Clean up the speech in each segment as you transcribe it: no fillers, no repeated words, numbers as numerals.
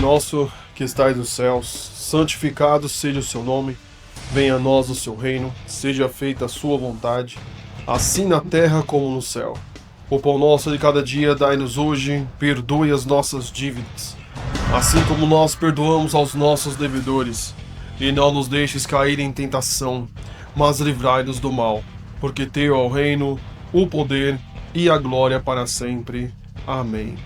nosso que estais nos céus, santificado seja o seu nome, venha a nós o seu reino, seja feita a sua vontade, assim na terra como no céu. O pão nosso de cada dia dai-nos hoje, perdoe as nossas dívidas, assim como nós perdoamos aos nossos devedores, e não nos deixes cair em tentação, mas livrai-nos do mal, porque teu é o reino, o poder e a glória para sempre. Amém.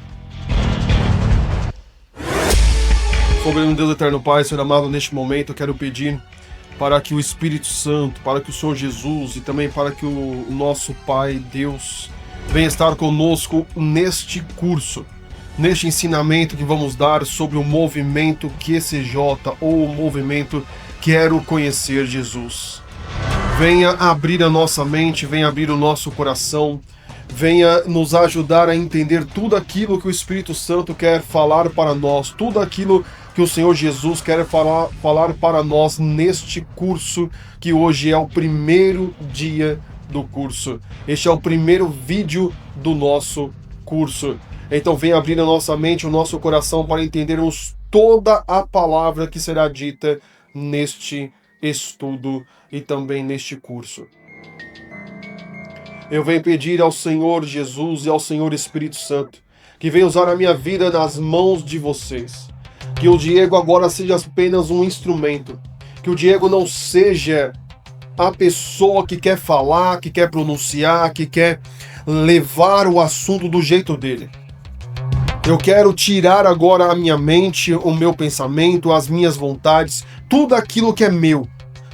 Soberano Deus eterno Pai, Senhor amado, neste momento eu quero pedir para que o Espírito Santo, para que o Senhor Jesus e também para que o nosso Pai Deus venha estar conosco neste curso, neste ensinamento que vamos dar sobre o movimento QCJ ou o movimento Quero Conhecer Jesus. Venha abrir a nossa mente, venha abrir o nosso coração, venha nos ajudar a entender tudo aquilo que o Espírito Santo quer falar para nós, tudo aquilo que o Senhor Jesus quer falar para nós neste curso, que hoje é o primeiro dia do curso. Este é o primeiro vídeo do nosso curso. Então venha abrir a nossa mente, o nosso coração para entendermos toda a palavra que será dita neste estudo e também neste curso. Eu venho pedir ao Senhor Jesus e ao Senhor Espírito Santo que venha usar a minha vida nas mãos de vocês. Que o Diego agora seja apenas um instrumento. Que o Diego não seja a pessoa que quer falar, que quer pronunciar, que quer levar o assunto do jeito dele. Eu quero tirar agora a minha mente, o meu pensamento, as minhas vontades, tudo aquilo que é meu,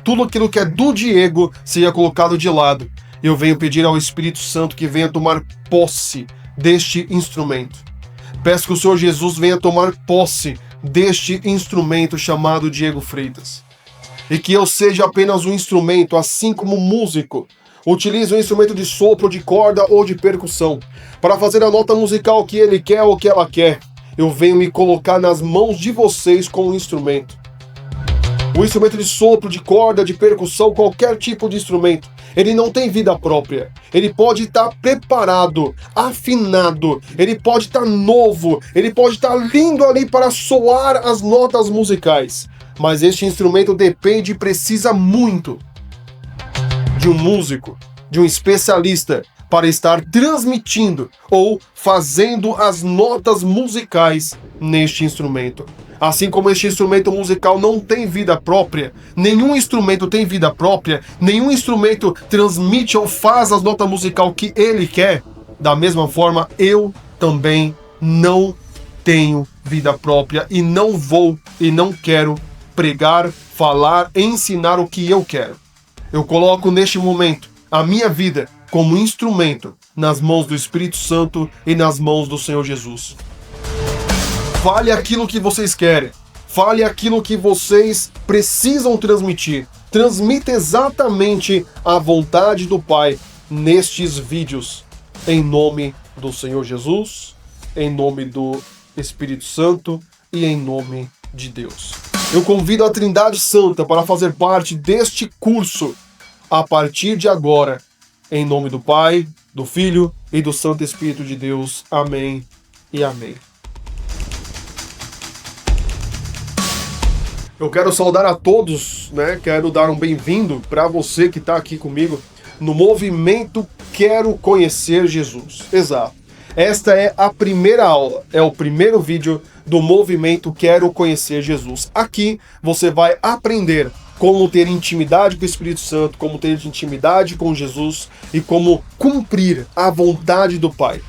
tudo aquilo que é do Diego seja colocado de lado. Eu venho pedir ao Espírito Santo que venha tomar posse deste instrumento. Peço que o Senhor Jesus venha tomar posse deste instrumento chamado Diego Freitas. E que eu seja apenas um instrumento, assim como músico utiliza um instrumento de sopro, de corda ou de percussão para fazer a nota musical que ele quer ou que ela quer. Eu venho me colocar nas mãos de vocês com o instrumento. O instrumento de sopro, de corda, de percussão, qualquer tipo de instrumento, ele não tem vida própria. Ele pode estar preparado, afinado, ele pode estar novo, ele pode estar lindo ali para soar as notas musicais. Mas este instrumento depende e precisa muito de um músico, de um especialista, para estar transmitindo ou fazendo as notas musicais neste instrumento. Assim como este instrumento musical não tem vida própria, nenhum instrumento tem vida própria, nenhum instrumento transmite ou faz as notas musicais que ele quer, da mesma forma eu também não tenho vida própria e não vou e não quero pregar, falar, ensinar o que eu quero. Eu coloco neste momento a minha vida como instrumento nas mãos do Espírito Santo e nas mãos do Senhor Jesus. Fale aquilo que vocês querem. Fale aquilo que vocês precisam transmitir. Transmita exatamente a vontade do Pai nestes vídeos. Em nome do Senhor Jesus, em nome do Espírito Santo e em nome de Deus. Eu convido a Trindade Santa para fazer parte deste curso a partir de agora. Em nome do Pai, do Filho e do Santo Espírito de Deus. Amém e amém. Eu quero saudar a todos, né? Quero dar um bem-vindo para você que está aqui comigo no movimento Quero Conhecer Jesus. Exato. Esta é a primeira aula, é o primeiro vídeo do movimento Quero Conhecer Jesus. Aqui você vai aprender como ter intimidade com o Espírito Santo, como ter intimidade com Jesus e como cumprir a vontade do Pai.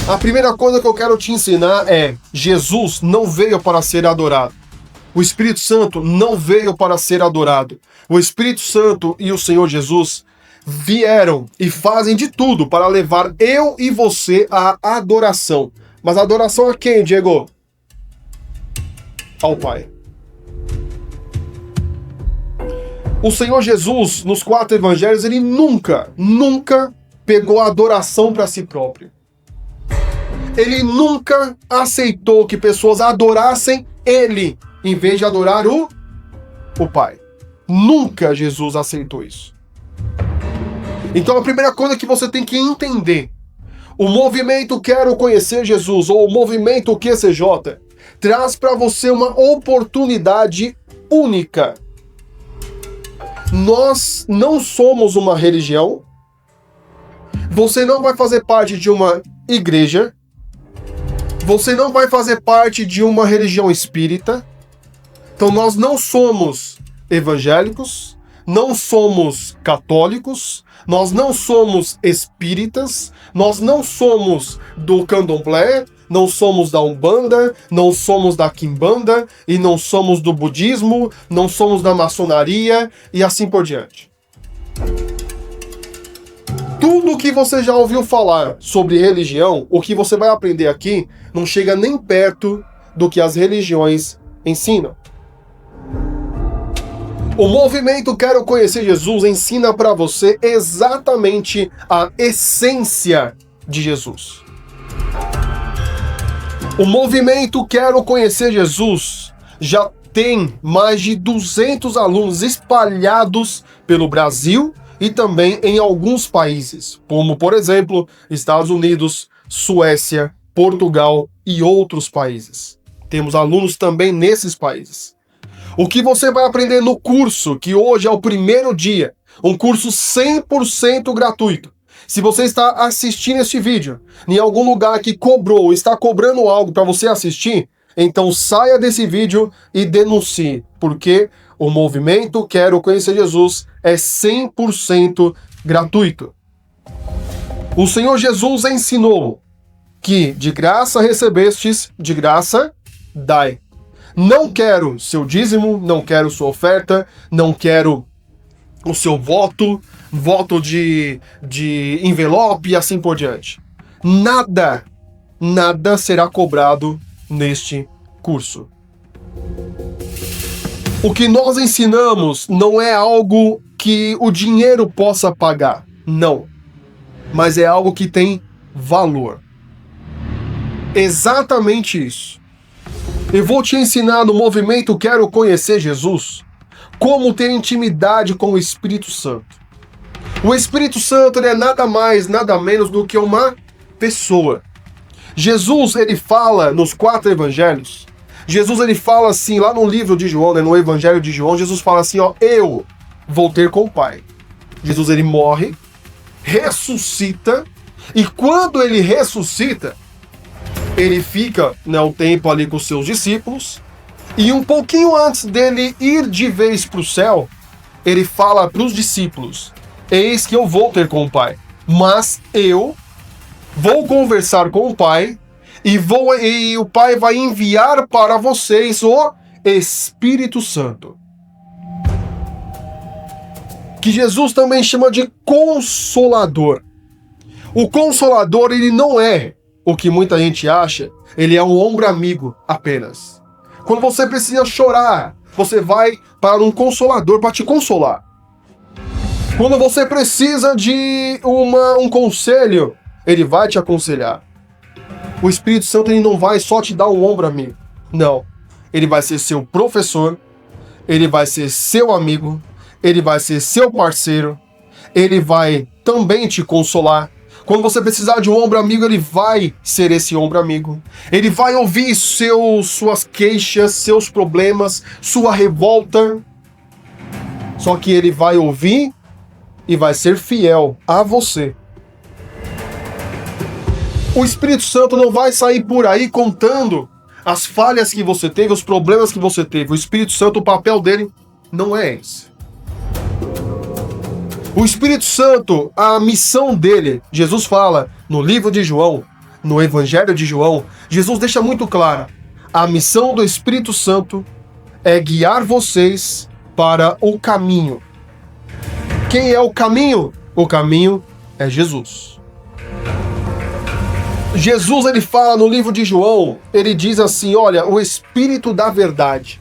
A primeira coisa que eu quero te ensinar é: Jesus não veio para ser adorado. O Espírito Santo não veio para ser adorado. O Espírito Santo e o Senhor Jesus vieram e fazem de tudo para levar eu e você à adoração. Mas adoração a quem, Diego? Ao Pai. O Senhor Jesus, nos 4 evangelhos, ele nunca pegou a adoração para si próprio. Ele nunca aceitou que pessoas adorassem ele, em vez de adorar o Pai. Nunca Jesus aceitou isso. Então a primeira coisa que você tem que entender: o movimento Quero Conhecer Jesus, ou o movimento QCJ, traz para você uma oportunidade única. Nós não somos uma religião. Você não vai fazer parte de uma igreja. Você não vai fazer parte de uma religião espírita. Então nós não somos evangélicos, não somos católicos, nós não somos espíritas, nós não somos do candomblé, não somos da Umbanda, não somos da Quimbanda, e não somos do budismo, não somos da maçonaria, e assim por diante. Tudo que você já ouviu falar sobre religião, o que você vai aprender aqui, não chega nem perto do que as religiões ensinam. O movimento Quero Conhecer Jesus ensina para você exatamente a essência de Jesus. O movimento Quero Conhecer Jesus já tem mais de 200 alunos espalhados pelo Brasil e também em alguns países, como, por exemplo, Estados Unidos, Suécia, Portugal e outros países. Temos alunos também nesses países. O que você vai aprender no curso, que hoje é o primeiro dia, um curso 100% gratuito. Se você está assistindo este vídeo em algum lugar que cobrou ou está cobrando algo para você assistir, então saia desse vídeo e denuncie, porque o movimento Quero Conhecer Jesus é 100% gratuito. O Senhor Jesus ensinou que de graça recebestes, de graça dai. Não quero seu dízimo, não quero sua oferta, não quero o seu voto de envelope e assim por diante. Nada será cobrado neste curso. O que nós ensinamos não é algo que o dinheiro possa pagar, não. Mas é algo que tem valor. Exatamente isso. Eu vou te ensinar no movimento Quero Conhecer Jesus como ter intimidade com o Espírito Santo. O Espírito Santo ele é nada mais, nada menos do que uma pessoa. Jesus, ele fala nos 4 evangelhos, Jesus ele fala assim, lá no livro de João, né, no evangelho de João, Jesus fala assim, ó, eu vou ter com o Pai. Jesus ele morre, ressuscita, e quando ele ressuscita, ele fica, né, um tempo ali com os seus discípulos, e um pouquinho antes dele ir de vez para o céu, ele fala para os discípulos, eis que eu vou ter com o Pai, mas eu vou conversar com o Pai, e o Pai vai enviar para vocês o Espírito Santo. Que Jesus também chama de Consolador. O Consolador, ele não é o que muita gente acha, ele é um ombro amigo apenas. Quando você precisa chorar, você vai para um consolador para te consolar. Quando você precisa de um conselho, ele vai te aconselhar. O Espírito Santo ele não vai só te dar um ombro amigo. Não. Ele vai ser seu professor, ele vai ser seu amigo, ele vai ser seu parceiro, ele vai também te consolar. Quando você precisar de um ombro amigo, ele vai ser esse ombro amigo. Ele vai ouvir suas queixas, seus problemas, sua revolta. Só que ele vai ouvir e vai ser fiel a você. O Espírito Santo não vai sair por aí contando as falhas que você teve, os problemas que você teve. O Espírito Santo, o papel dele não é esse. O Espírito Santo, a missão dele, Jesus fala no livro de João, no Evangelho de João, Jesus deixa muito claro, a missão do Espírito Santo é guiar vocês para o caminho. Quem é o caminho? O caminho é Jesus. Jesus, ele fala no livro de João, ele diz assim, olha, o Espírito da verdade,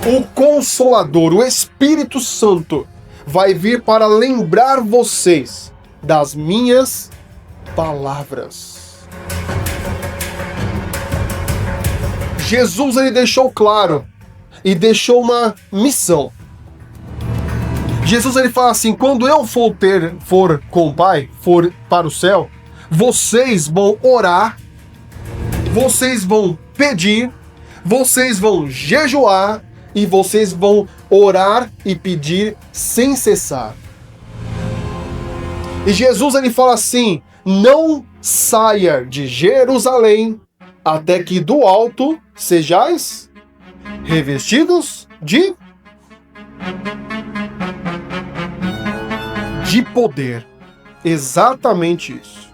o Consolador, o Espírito Santo, vai vir para lembrar vocês das minhas palavras. Jesus, ele deixou claro e deixou uma missão. Jesus, ele fala assim, quando eu for com o Pai, for para o céu, vocês vão orar, vocês vão pedir vocês vão jejuar e vocês vão orar e pedir sem cessar. E Jesus ele fala assim: não saia de Jerusalém até que do alto sejais revestidos de poder. Exatamente isso.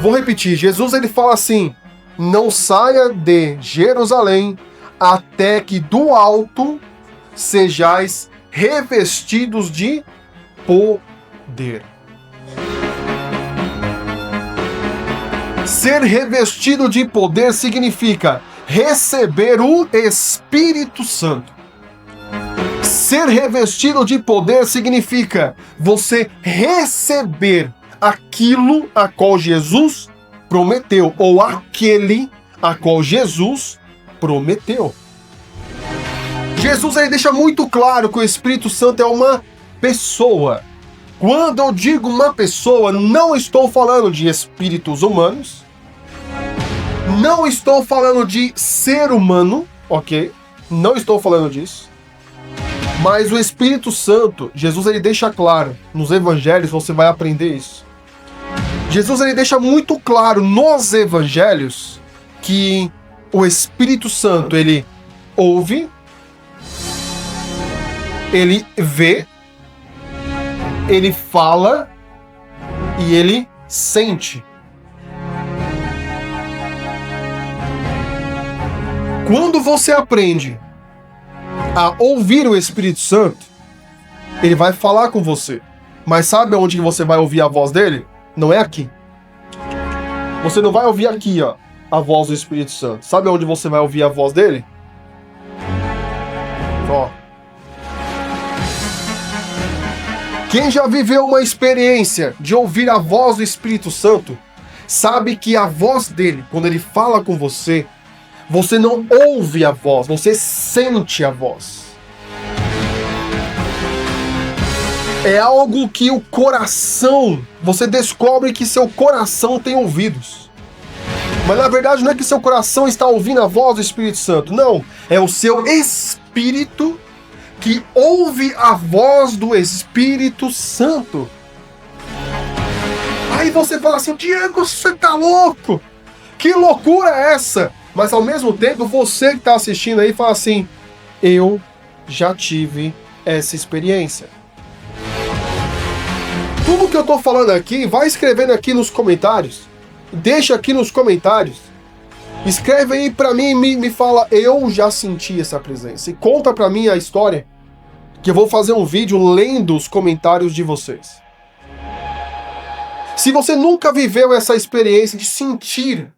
Vou repetir, Jesus ele fala assim: não saia de Jerusalém até que do alto sejais revestidos de poder. Ser revestido de poder significa receber o Espírito Santo. Ser revestido de poder significa você receber aquilo a qual Jesus prometeu, ou aquele a qual Jesus prometeu. Jesus ele deixa muito claro que o Espírito Santo é uma pessoa. Quando eu digo uma pessoa, não estou falando de espíritos humanos, não estou falando de ser humano, ok? Não estou falando disso. Mas o Espírito Santo, Jesus ele deixa claro, nos evangelhos você vai aprender isso. Jesus ele deixa muito claro nos evangelhos que o Espírito Santo ele ouve, ele vê, ele fala e ele sente. Quando você aprende a ouvir o Espírito Santo, ele vai falar com você. Mas sabe onde você vai ouvir a voz dele? Não é aqui. Você não vai ouvir aqui, ó, a voz do Espírito Santo. Sabe onde você vai ouvir a voz dele? Ó. Quem já viveu uma experiência de ouvir a voz do Espírito Santo, sabe que a voz dele, quando ele fala com você, você não ouve a voz, você sente a voz. É algo que o coração, você descobre que seu coração tem ouvidos. Mas na verdade não é que seu coração está ouvindo a voz do Espírito Santo, não. É o seu espírito que ouve a voz do Espírito Santo. Aí você fala assim: Diego, você tá louco? Que loucura é essa? Mas ao mesmo tempo, você que está assistindo aí fala assim: eu já tive essa experiência. Tudo que eu tô falando aqui, vai escrevendo aqui nos comentários. Deixa aqui nos comentários. Escreve aí pra mim e me fala: eu já senti essa presença. E conta pra mim a história, que eu vou fazer um vídeo lendo os comentários de vocês. Se você nunca viveu essa experiência de sentir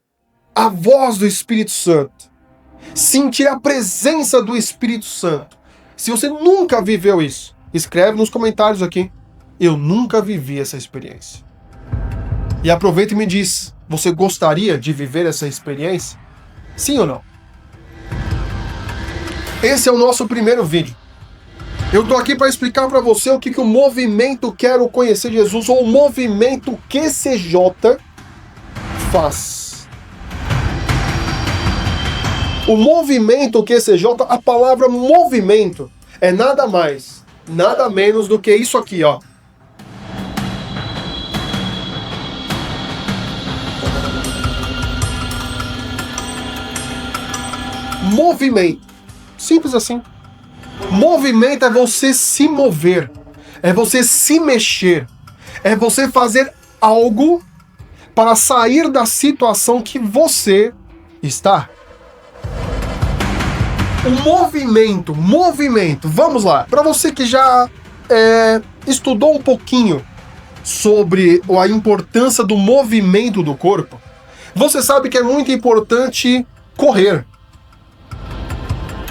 a voz do Espírito Santo, sentir a presença do Espírito Santo, se você nunca viveu isso, escreve nos comentários aqui: eu nunca vivi essa experiência. E aproveita e me diz: você gostaria de viver essa experiência? Sim ou não? Esse é o nosso primeiro vídeo. Eu tô aqui para explicar para você o que o movimento Quero Conhecer Jesus, ou o movimento QCJ, faz. O movimento QCJ, a palavra movimento, é nada mais, nada menos do que isso aqui, ó. Movimento. Simples assim. Movimento é você se mover, é você se mexer, é você fazer algo para sair da situação que você está. O movimento, vamos lá. Para você que já estudou um pouquinho sobre a importância do movimento do corpo, você sabe que é muito importante correr.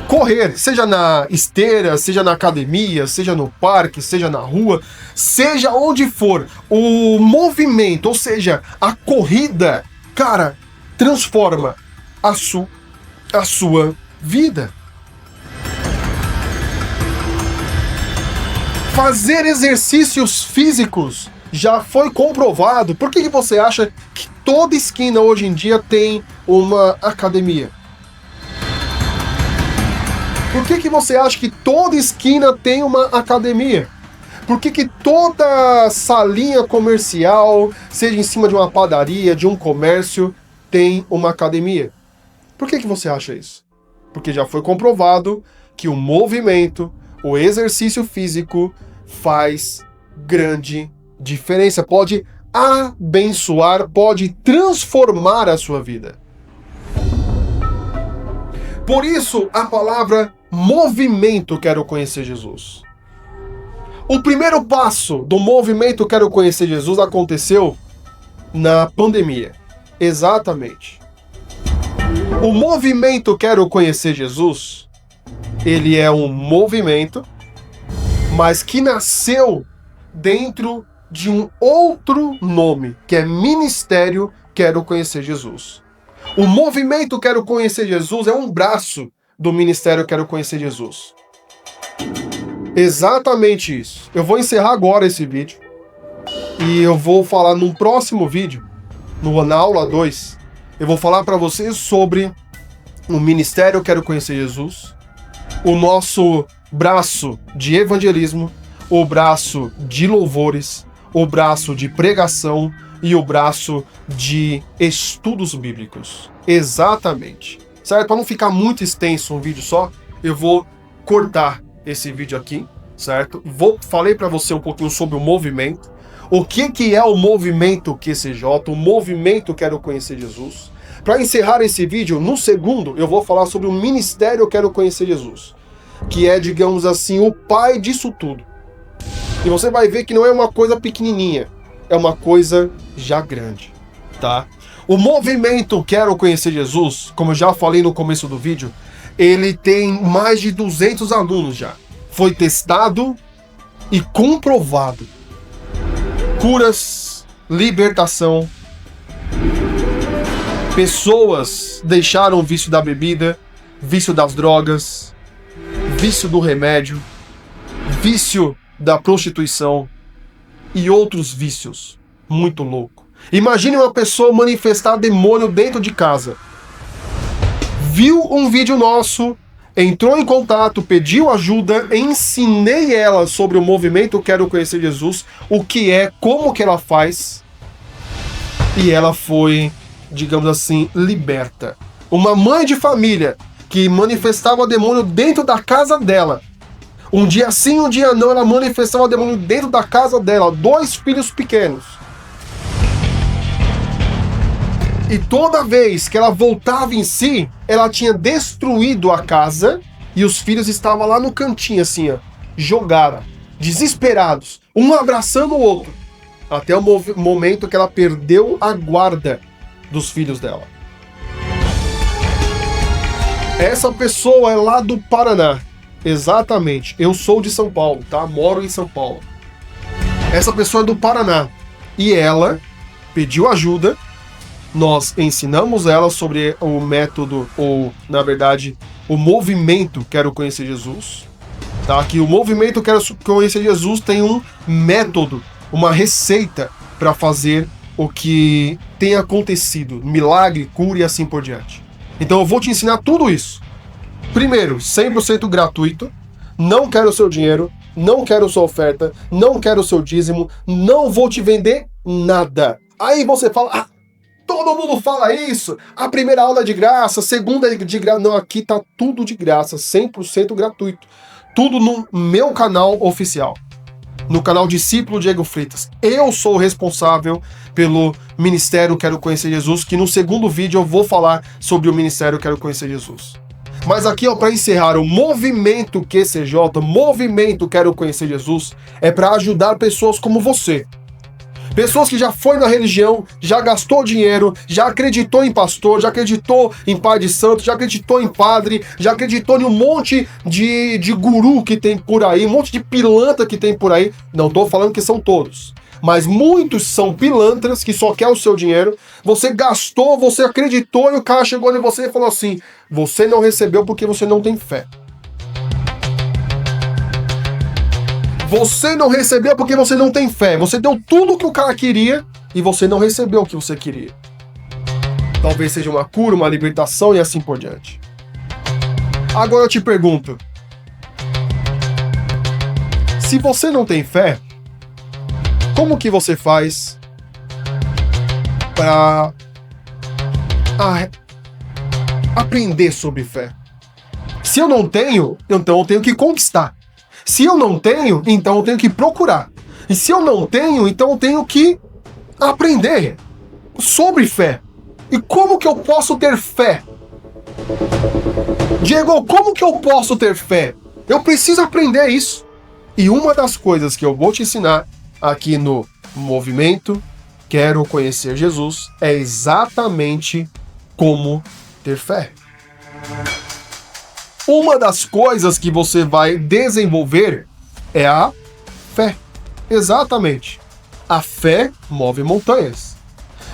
Correr, seja na esteira, seja na academia, seja no parque, seja na rua, seja onde for, o movimento, ou seja, a corrida, cara, transforma a sua vida. Fazer exercícios físicos já foi comprovado. Por que você acha que toda esquina hoje em dia tem uma academia? Por que você acha que toda esquina tem uma academia? Por que toda salinha comercial, seja em cima de uma padaria, de um comércio, tem uma academia? Por que você acha isso? Porque já foi comprovado que o movimento, o exercício físico faz grande diferença. Pode abençoar, pode transformar a sua vida. Por isso, a palavra movimento, quero conhecer Jesus. O primeiro passo do movimento Quero Conhecer Jesus aconteceu na pandemia. Exatamente. O movimento Quero Conhecer Jesus, ele é um movimento, mas que nasceu dentro de um outro nome, que é Ministério Quero Conhecer Jesus. O movimento Quero Conhecer Jesus é um braço do Ministério Quero Conhecer Jesus. Exatamente isso. Eu vou encerrar agora esse vídeo e eu vou falar num próximo vídeo, na aula 2, eu vou falar para vocês sobre o Ministério Quero Conhecer Jesus, o nosso braço de evangelismo, o braço de louvores, o braço de pregação e o braço de estudos bíblicos. Exatamente. Certo? Para não ficar muito extenso um vídeo só, eu vou cortar esse vídeo aqui, certo? Falei para você um pouquinho sobre o movimento. O que é o movimento QCJ, o movimento Quero Conhecer Jesus. Para encerrar esse vídeo, no segundo, eu vou falar sobre o Ministério Quero Conhecer Jesus, que é, digamos assim, o pai disso tudo. E você vai ver que não é uma coisa pequenininha, é uma coisa já grande, tá? O movimento Quero Conhecer Jesus, como eu já falei no começo do vídeo, ele tem mais de 200 alunos já. Foi testado e comprovado. Curas, libertação. Pessoas deixaram o vício da bebida, vício das drogas, vício do remédio, vício da prostituição e outros vícios. Muito louco. Imagine uma pessoa manifestar demônio dentro de casa. Viu um vídeo nosso, entrou em contato, pediu ajuda, ensinei ela sobre o movimento Quero Conhecer Jesus, o que é, como que ela faz, e ela foi, digamos assim, liberta. Uma mãe de família que manifestava demônio dentro da casa dela. Um dia sim, um dia não, ela manifestava demônio dentro da casa dela. 2 filhos pequenos. E toda vez que ela voltava em si, ela tinha destruído a casa e os filhos estavam lá no cantinho, assim, ó, jogaram, desesperados, um abraçando o outro, até o momento que ela perdeu a guarda dos filhos dela. Essa pessoa é lá do Paraná. Exatamente. Eu sou de São Paulo, tá? Moro em São Paulo. Essa pessoa é do Paraná. E ela pediu ajuda. Nós ensinamos ela sobre o método, ou, na verdade, o movimento Quero Conhecer Jesus. Tá? Que o movimento Quero Conhecer Jesus tem um método, uma receita para fazer o que tem acontecido. Milagre, cura e assim por diante. Então eu vou te ensinar tudo isso. Primeiro, 100% gratuito. Não quero o seu dinheiro, não quero sua oferta, não quero o seu dízimo, não vou te vender nada. Aí você fala, todo mundo fala isso, a primeira aula é de graça, a segunda é de graça. Não, aqui tá tudo de graça, 100% gratuito. Tudo no meu canal oficial, no canal Discípulo Diego Freitas. Eu sou o responsável pelo Ministério Quero Conhecer Jesus, que no segundo vídeo eu vou falar sobre o Ministério Quero Conhecer Jesus. Mas aqui, ó, para encerrar, o movimento QCJ, movimento Quero Conhecer Jesus, é para ajudar pessoas como você. Pessoas que já foi na religião, já gastou dinheiro, já acreditou em pastor, já acreditou em pai de santo, já acreditou em padre, já acreditou em um monte de guru que tem por aí, um monte de pilantra que tem por aí. Não tô falando que são todos, mas muitos são pilantras que só quer o seu dinheiro. Você gastou, você acreditou e o cara chegou em você e falou assim, você não recebeu porque você não tem fé. Você não recebeu porque você não tem fé. Você deu tudo o que o cara queria e você não recebeu o que você queria. Talvez seja uma cura, uma libertação e assim por diante. Agora eu te pergunto, se você não tem fé, como que você faz para aprender sobre fé? Se eu não tenho, então eu tenho que conquistar. Se eu não tenho, então eu tenho que procurar. E se eu não tenho, então eu tenho que aprender sobre fé. E como que eu posso ter fé? Diego, como que eu posso ter fé? Eu preciso aprender isso. E uma das coisas que eu vou te ensinar aqui no movimento Quero Conhecer Jesus é exatamente como ter fé. Uma das coisas que você vai desenvolver é a fé. Exatamente. A fé move montanhas.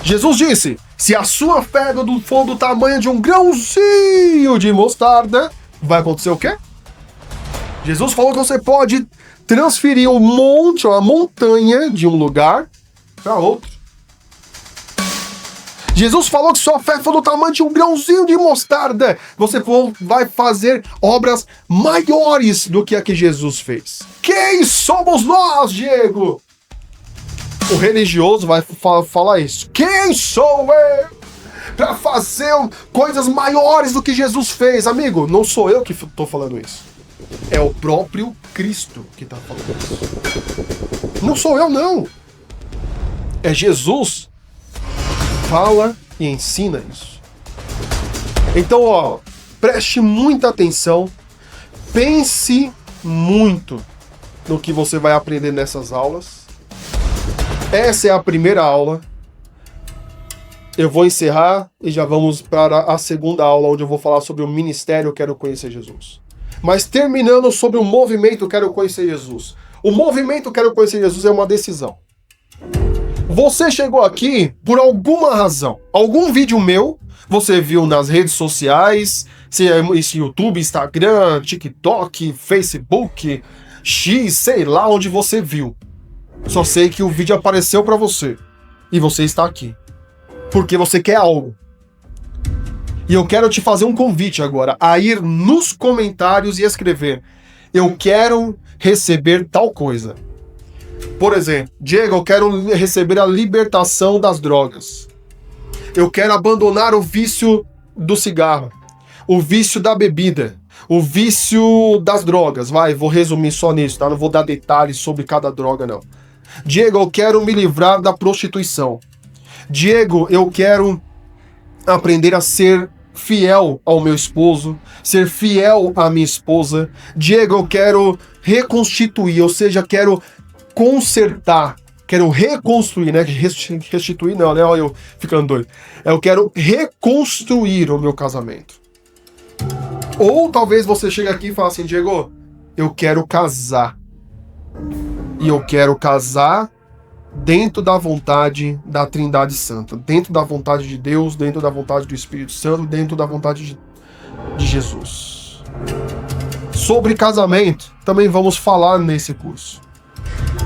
Jesus disse, se a sua fé for do tamanho de um grãozinho de mostarda, vai acontecer o quê? Jesus falou que você pode transferir um monte, uma montanha de um lugar para outro. Jesus falou que sua fé for do tamanho de um grãozinho de mostarda. Você vai fazer obras maiores do que a que Jesus fez. Quem somos nós, Diego? O religioso vai falar isso. Quem sou eu para fazer coisas maiores do que Jesus fez? Amigo, não sou eu que estou falando isso. É o próprio Cristo que está falando isso. Não sou eu, não. É Jesus. Fala e ensina isso. Então, ó, preste muita atenção, pense muito no que você vai aprender nessas aulas. Essa é a primeira aula. Eu vou encerrar e já vamos para a segunda aula, onde eu vou falar sobre o ministério Quero Conhecer Jesus. Mas terminando sobre o movimento Quero Conhecer Jesus. O movimento Quero Conhecer Jesus é uma decisão. Você chegou aqui por alguma razão. Algum vídeo meu você viu nas redes sociais, se é esse YouTube, Instagram, TikTok, Facebook, X, sei lá onde você viu. Só sei que o vídeo apareceu para você e você está aqui porque você quer algo. E eu quero te fazer um convite agora a ir nos comentários e escrever: eu quero receber tal coisa. Por exemplo, Diego, eu quero receber a libertação das drogas. Eu quero abandonar o vício do cigarro, o vício da bebida, o vício das drogas. Vou resumir só nisso, tá? Não vou dar detalhes sobre cada droga, não. Diego, eu quero me livrar da prostituição. Diego, eu quero aprender a ser fiel ao meu esposo, ser fiel à minha esposa. Diego, eu quero reconstituir, ou seja, quero consertar, quero reconstruir, né? Restituir não, né? Olha eu ficando doido. Eu quero reconstruir o meu casamento. Ou talvez você chegue aqui e fale assim: Diego, eu quero casar. E eu quero casar dentro da vontade da Trindade Santa, dentro da vontade de Deus, dentro da vontade do Espírito Santo, dentro da vontade de Jesus. Sobre casamento, também vamos falar nesse curso.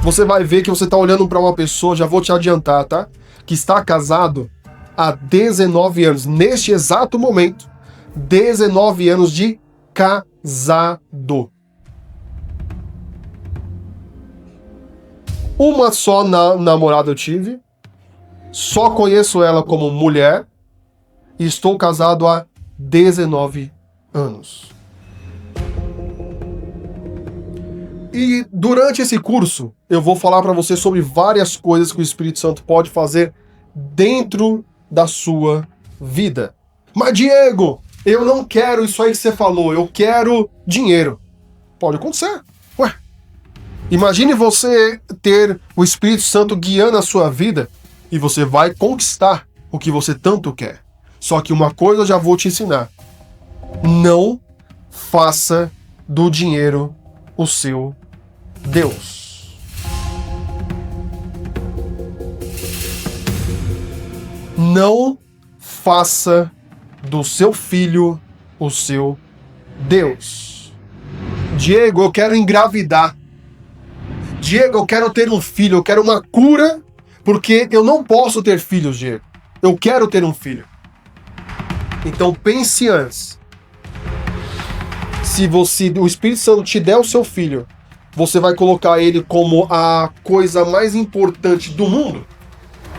Você vai ver que você está olhando para uma pessoa, já vou te adiantar, tá? Que está casado há 19 anos, neste exato momento, 19 anos de casado. Uma só namorada eu tive, só conheço ela como mulher e estou casado há 19 anos. E durante esse curso, eu vou falar para você sobre várias coisas que o Espírito Santo pode fazer dentro da sua vida. Mas Diego, eu não quero isso aí que você falou, eu quero dinheiro. Pode acontecer. Ué, imagine você ter o Espírito Santo guiando a sua vida e você vai conquistar o que você tanto quer. Só que uma coisa eu já vou te ensinar. Não faça do dinheiro o seu Deus. Não faça do seu filho o seu Deus. Diego, eu quero engravidar. Diego, eu quero ter um filho, eu quero uma cura, porque eu não posso ter filhos, Diego. Eu quero ter um filho. Então pense antes. Se o Espírito Santo te der o seu filho, você vai colocar ele como a coisa mais importante do mundo?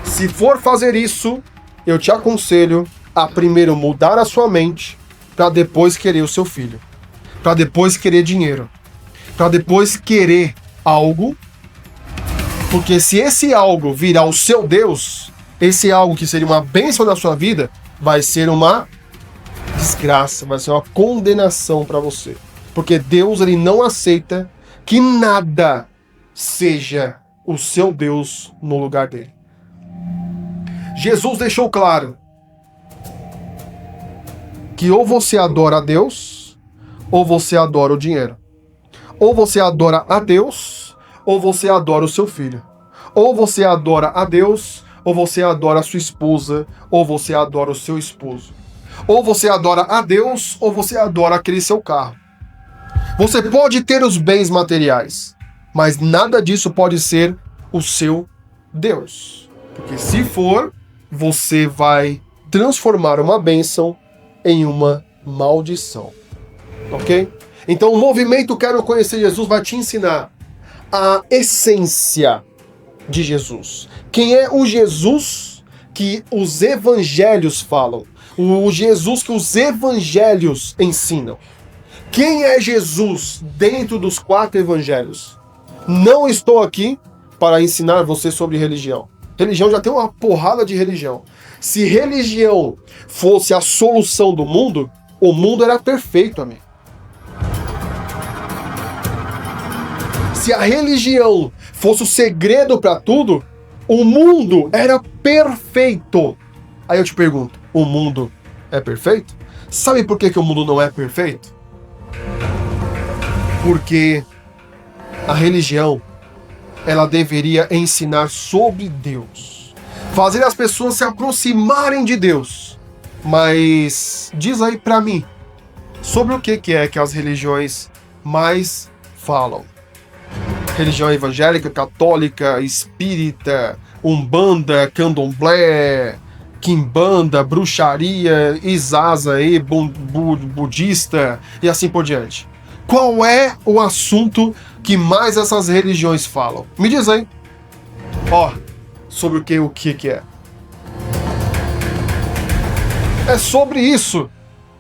Se for fazer isso, eu te aconselho a primeiro mudar a sua mente, para depois querer o seu filho, para depois querer dinheiro, para depois querer algo, porque se esse algo virar o seu Deus, esse algo que seria uma bênção na sua vida, vai ser uma desgraça, vai ser uma condenação para você. Porque Deus, ele não aceita que nada seja o seu Deus no lugar dele. Jesus deixou claro que ou você adora a Deus, ou você adora o dinheiro. Ou você adora a Deus, ou você adora o seu filho. Ou você adora a Deus, ou você adora a sua esposa, ou você adora o seu esposo. Ou você adora a Deus, ou você adora aquele seu carro. Você pode ter os bens materiais, mas nada disso pode ser o seu Deus. Porque se for, você vai transformar uma bênção em uma maldição. Ok? Então o movimento Quero Conhecer Jesus vai te ensinar a essência de Jesus. Quem é o Jesus que os evangelhos falam? O Jesus que os evangelhos ensinam. Quem é Jesus dentro dos 4 evangelhos? Não estou aqui para ensinar você sobre religião. Religião já tem uma porrada de religião. Se religião fosse a solução do mundo, o mundo era perfeito, amigo. Se a religião fosse o segredo para tudo, o mundo era perfeito. Aí eu te pergunto, o mundo é perfeito? Sabe por que o mundo não é perfeito? Porque a religião, ela deveria ensinar sobre Deus, fazer as pessoas se aproximarem de Deus. Mas diz aí pra mim, sobre o que é que as religiões mais falam? Religião evangélica, católica, espírita, umbanda, candomblé, quimbanda, bruxaria, isasa, budista e assim por diante. Qual é o assunto que mais essas religiões falam? Me diz aí. Sobre o que é. É sobre isso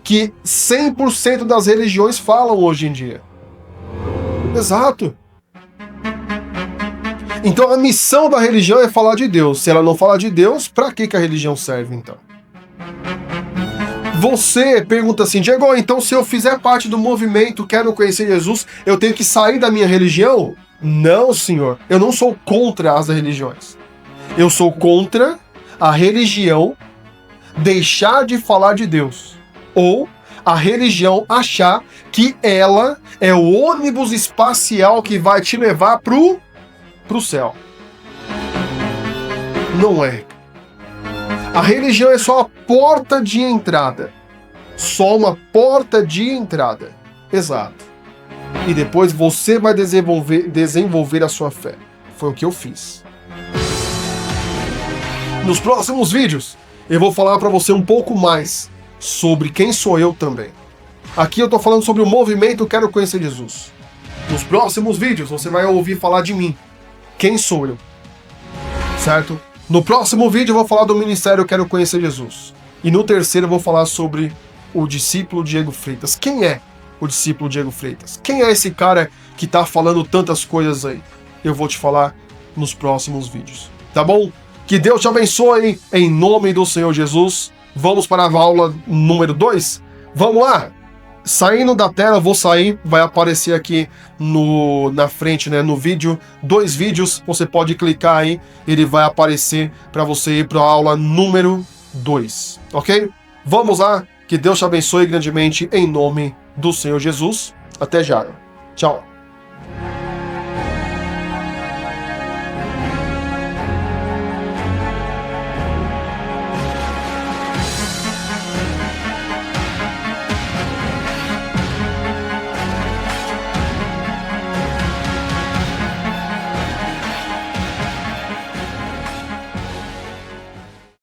que 100% das religiões falam hoje em dia. Exato. Então a missão da religião é falar de Deus. Se ela não falar de Deus, pra que a religião serve então? Você pergunta assim, Diego, então se eu fizer parte do movimento Quero Conhecer Jesus, eu tenho que sair da minha religião? Não, senhor. Eu não sou contra as religiões. Eu sou contra a religião deixar de falar de Deus. Ou a religião achar que ela é o ônibus espacial que vai te levar pro céu. Não é. A religião é só a porta de entrada. Só uma porta de entrada. Exato. E depois você vai desenvolver a sua fé. Foi o que eu fiz. Nos próximos vídeos, eu vou falar para você um pouco mais sobre quem sou eu também. Aqui eu tô falando sobre o movimento Quero Conhecer Jesus. Nos próximos vídeos, você vai ouvir falar de mim. Quem sou eu? Certo? No próximo vídeo eu vou falar do ministério Quero Conhecer Jesus. E no terceiro eu vou falar sobre o discípulo Diego Freitas. Quem é o discípulo Diego Freitas? Quem é esse cara que tá falando tantas coisas aí? Eu vou te falar nos próximos vídeos. Tá bom? Que Deus te abençoe em nome do Senhor Jesus. Vamos para a aula número 2? Vamos lá! Saindo da tela, vou sair, vai aparecer aqui na frente, né, no vídeo, 2 vídeos, você pode clicar aí, ele vai aparecer para você ir para a aula número 2, ok? Vamos lá, que Deus te abençoe grandemente em nome do Senhor Jesus. Até já. Tchau.